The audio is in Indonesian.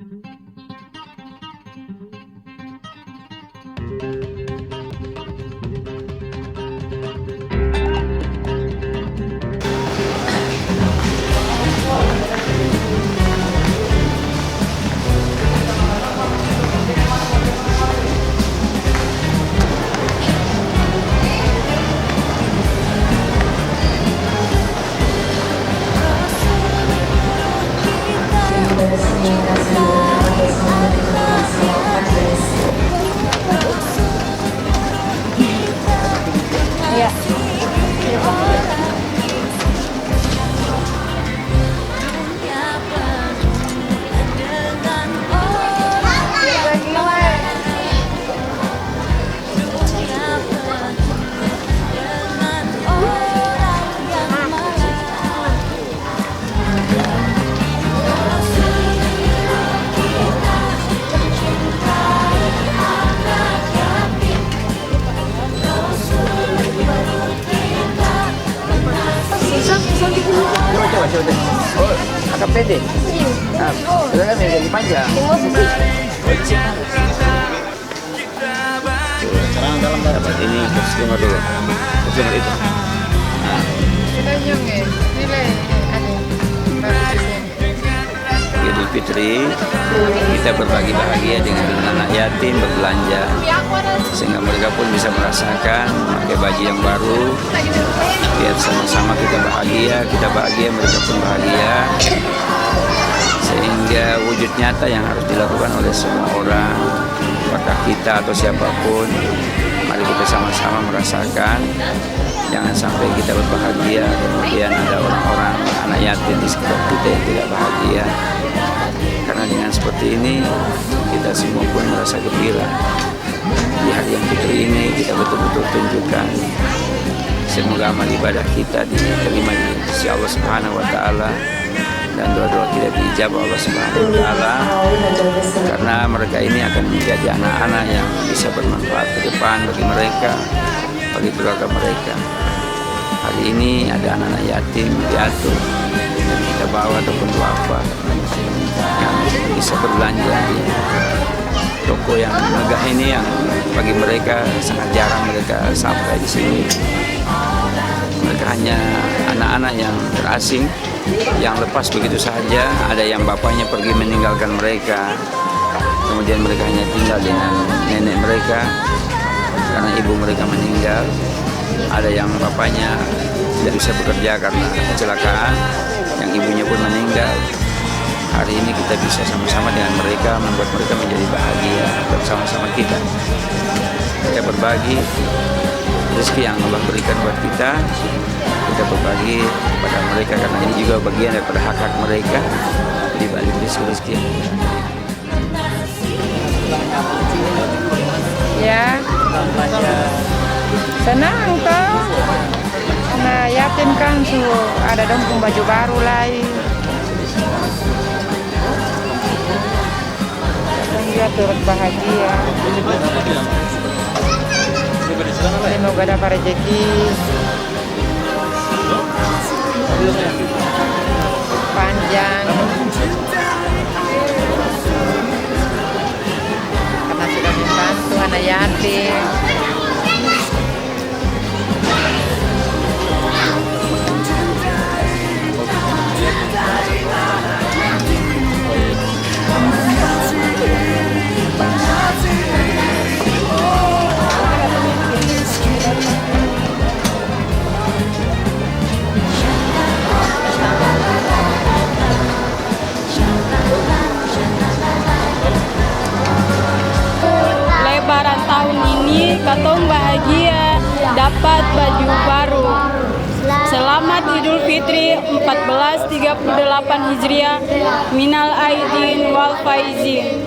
Ya. Coba. Oh, agak pendek. Nah, itu kan yang panjang. Sekarang dalam dapat ini customer dulu. Customer itu. Nah. Idul Fitri kita berbagi bahagia dengan anak yatim, berbelanja sehingga mereka pun bisa merasakan pakai baju yang baru, biar sama-sama kita bahagia, mereka pun bahagia, sehingga wujud nyata yang harus dilakukan oleh semua orang, apakah kita atau siapapun, mari kita sama-sama merasakan. Jangan sampai kita berbahagia kemudian ada orang-orang anak yatim di sekitar kita yang tidak bahagia. Karena dengan seperti ini kita semua pun merasa gembira. Di hari yang fitri ini kita betul-betul tunjukkan semoga amal ibadah kita diterima di sisi Allah Subhanahu wa taala dan doa-doa kita diijabah Allah Subhanahu wa taala, karena mereka ini akan menjadi anak-anak yang bisa bermanfaat ke depan bagi mereka, bagi keluarga mereka. Hari ini ada anak-anak yatim piatu yang kita bawa ataupun duafa yang bisa berbelanja di toko yang megah ini, yang bagi mereka sangat jarang mereka sampai di sini. Mereka hanya anak-anak yang terasing, yang lepas begitu saja. Ada yang bapaknya pergi meninggalkan mereka, kemudian mereka hanya tinggal dengan nenek mereka karena ibu mereka meninggal. Ada yang bapaknya tidak bisa bekerja karena kecelakaan, yang ibunya pun meninggal. Hari ini kita bisa sama-sama dengan mereka membuat mereka menjadi bahagia bersama-sama kita. Kita berbagi rezeki yang Allah berikan buat kita berbagi kepada mereka, karena ini juga bagian daripada hak-hak mereka di balik rezeki yang kita. Ya. Senang toh. Nah, yatim kan ada dong baju baru lagi. Dia turut bahagia. Semoga dapat rezeki panjang karena sudah membantu anak yatim. Lebaran tahun ini katong bahagia dapat baju baru. Selamat Idul Fitri 1438 Hijriah. Minal aidin wal faizin.